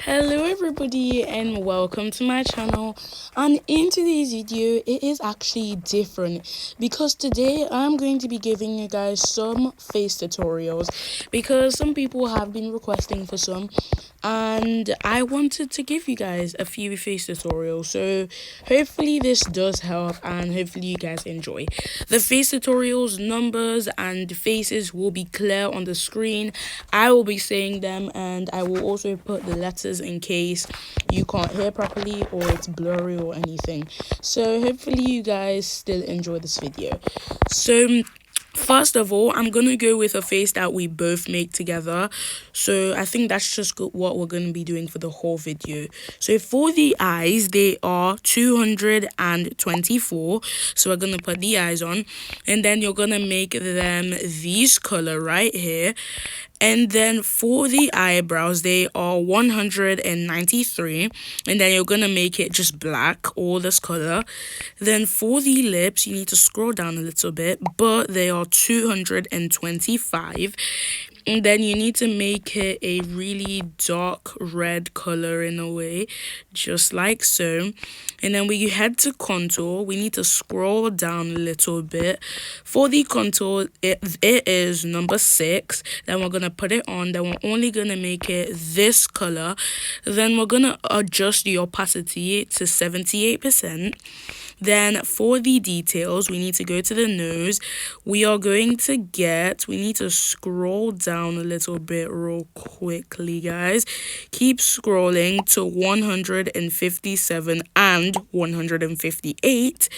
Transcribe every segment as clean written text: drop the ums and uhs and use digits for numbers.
Hello everybody and welcome to my channel, and in today's video it is actually different because today I'm going to be giving you guys some face tutorials because some people have been requesting for some, and I wanted to give you guys a few face tutorials. So hopefully this does help and hopefully you guys enjoy. The face tutorials numbers and faces will be clear on the screen. I will be saying them and I will also put the letters in case you can't hear properly or it's blurry or anything. So hopefully you guys still enjoy this video. So first of all, I'm gonna go with a face that we both make together. So I think that's just what we're gonna be doing for the whole video. So for the eyes, they are 224. So we're gonna put the eyes on, and then you're gonna make them this color right here. And then for the eyebrows, they are 193, and then you're gonna make it just black, all this color. Then for the lips, you need to scroll down a little bit, but they are 225. And then you need to make it a really dark red color in a way, just like so. And then when you head to contour, we need to scroll down a little bit. For the contour, it is number 6. Then we're going to put it on. Then we're only going to make it this color. Then we're going to adjust the opacity to 78%. Then for the details, we need to go to the nose. We need to scroll down a little bit real quickly, guys. Keep scrolling to 157 and 158.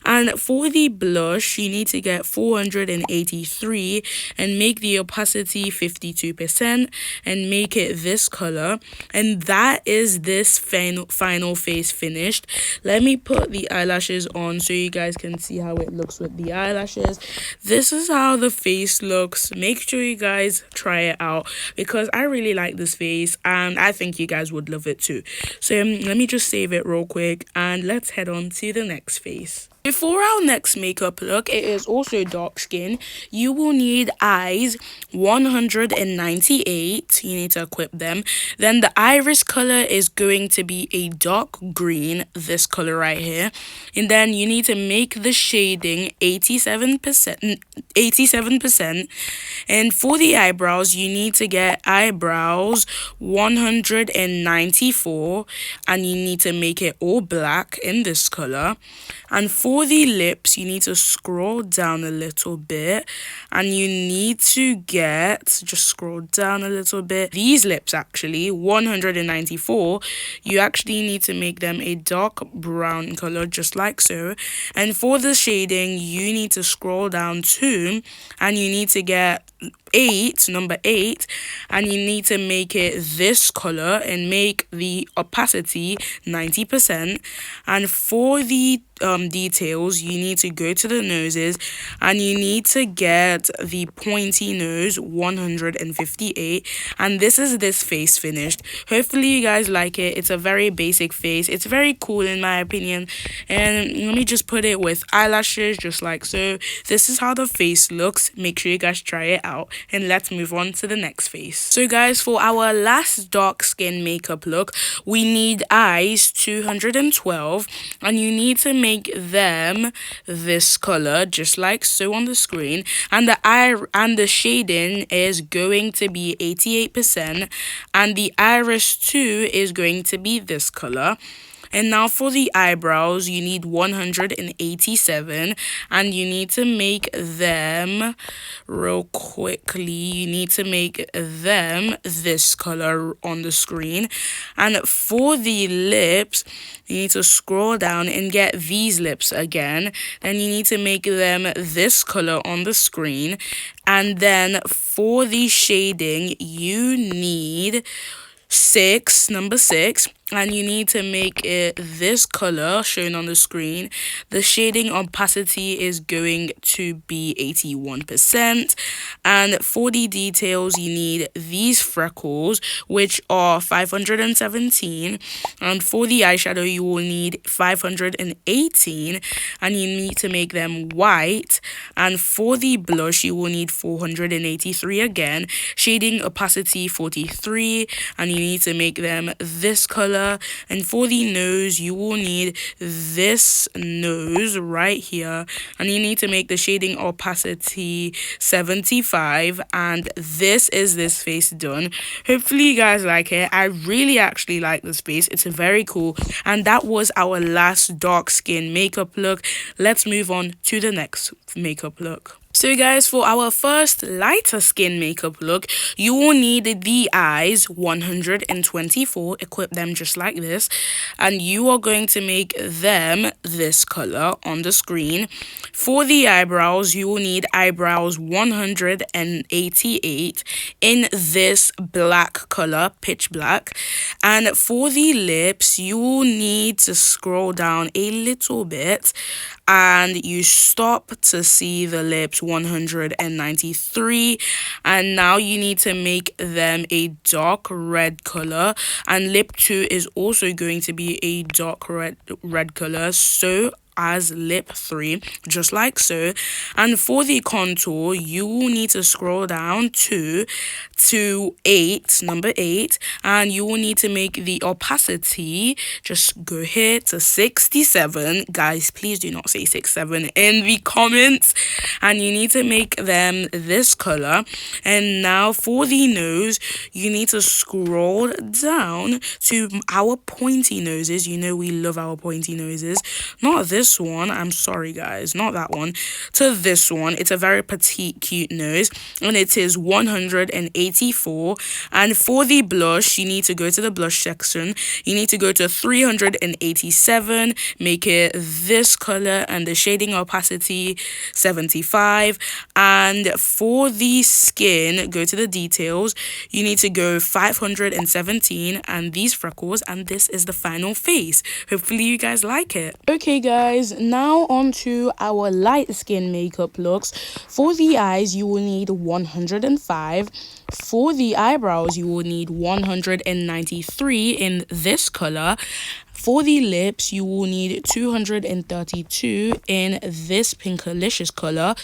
And for the blush, you need to get 483 and make the opacity 52% and make it this color. And that is this final face finished. Let me put the eyelashes on so you guys can see how it looks with the eyelashes. This is how the face looks. Make sure you guys try it out because I really like this face and I think you guys would love it too. So let me just save it real quick and let's head on to the next face. Before our next makeup look, it is also dark skin. You will need eyes 198. You need to equip them. Then the iris color is going to be a dark green, this color right here. And then you need to make the shading 87%. And for the eyebrows, you need to get eyebrows 194 and you need to make it all black in this color. And for the lips, you need to scroll down a little bit and you need to just scroll down a little bit. These lips actually, 194, you actually need to make them a dark brown color, just like so. And for the shading, you need to scroll down too and you need to get number 8, and you need to make it this color and make the opacity 90%. And for the details, you need to go to the noses and you need to get the pointy nose 158, and this is this face finished. Hopefully you guys like it. It's a very basic face. It's very cool in my opinion, and let me just put it with eyelashes just like so. This is how the face looks. Make sure you guys try it out and let's move on to the next face. So guys, for our last dark skin makeup look, we need eyes 212 and you need to make them this color just like so on the screen, and the shading is going to be 88% and the iris too is going to be this color. And now for the eyebrows, you need 187 and you need to make them real quickly. You need to make them this color on the screen. And for the lips, you need to scroll down and get these lips again. Then you need to make them this color on the screen. And then for the shading, you need number 6, and you need to make it this color shown on the screen. The shading opacity is going to be 81%, and for the details you need these freckles, which are 517, and for the eyeshadow you will need 518, and you need to make them white. And for the blush you will need 483 again, shading opacity 43, and you need to make them this color. And for the nose you will need this nose right here, and you need to make the shading opacity 75, and this is this face done. Hopefully you guys like it. I really actually like this face. It's very cool. And that was our last dark skin makeup look. Let's move on to the next makeup look. So guys, for our first lighter skin makeup look, you will need the eyes 124, equip them just like this, and you are going to make them this color on the screen. For the eyebrows, you will need eyebrows 188 in this black color, pitch black. And for the lips, you will need to scroll down a little bit and you stop to see the lips 193, and now you need to make them a dark red color, and lip 2 is also going to be a dark red color, so as lip 3, just like so. And for the contour, you will need to scroll down to 8, number 8, and you will need to make the opacity, just go here to 67. Guys, please do not say 67 in the comments. And you need to make them this color. And now for the nose, you need to scroll down to our pointy noses. You know we love our pointy noses. Not this one, I'm sorry guys, not that one, to this one. It's a very petite cute nose, and it is 184. And for the blush, you need to go to the blush section, you need to go to 387, make it this color, and the shading opacity 75. And for the skin, go to the details, you need to go 517, and these freckles, and this is the final face. Hopefully you guys like it. Okay guys, now on to our light skin makeup looks. For the eyes, you will need 105. For the eyebrows, you will need 193 in this color. For the lips, you will need 232 in this Pinkalicious color.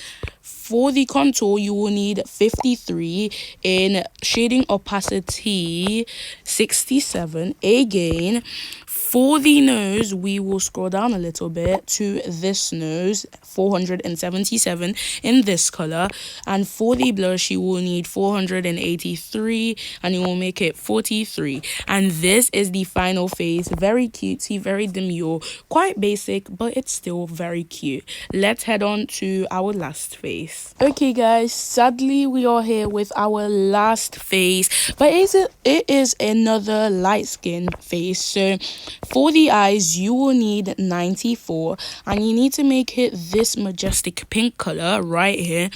For the contour, you will need 53 in shading opacity 67 again. For the nose, we will scroll down a little bit to this nose, 477 in this color. And for the blush, you will need 483, and you will make it 43. And this is the final face. Very cutesy, very demure, quite basic, but it's still very cute. Let's head on to our last face. Okay guys, sadly we are here with our last face, but it is another light skin face. So for the eyes, you will need 94, and you need to make it this majestic pink color right here.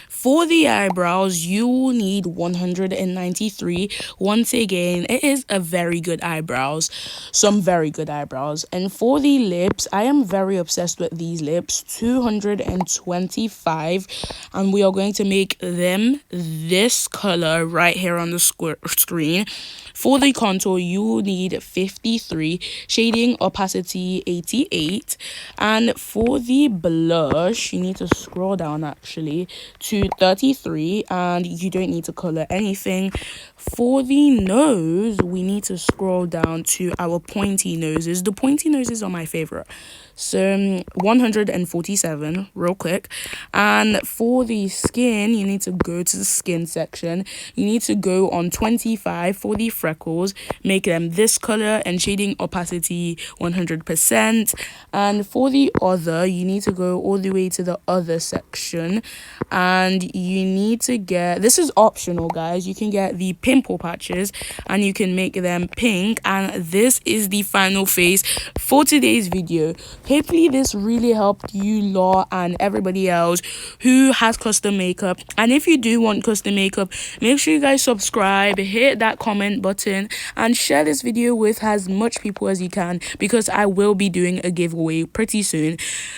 For the eyebrows, you will need 193. Once again, it is a very good eyebrows. Some very good eyebrows. And for the lips, I am very obsessed with these lips. 225. And we are going to make them this color right here on the screen. For the contour, you will need 53. Shading opacity 88. And for the blush, you need to scroll down actually to 33, and you don't need to color anything. For the nose, we need to scroll down to our pointy noses. The pointy noses are my favorite. So 147 real quick. And for the skin, you need to go to the skin section. You need to go on 25 for the freckles, make them this color, and shading opacity 100%. And for the other, you need to go all the way to the other section, and and you need to get, this is optional guys, you can get the pimple patches and you can make them pink. And this is the final face for today's video. Hopefully this really helped you lot and everybody else who has custom makeup. And if you do want custom makeup, make sure you guys subscribe, hit that comment button, and share this video with as much people as you can, because I will be doing a giveaway pretty soon.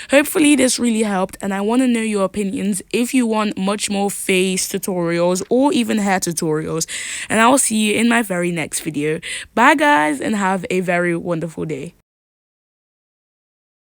Hopefully this really helped, and I want to know your opinions if you want much more face tutorials or even hair tutorials. And I will see you in my very next video. Bye guys, and have a very wonderful day.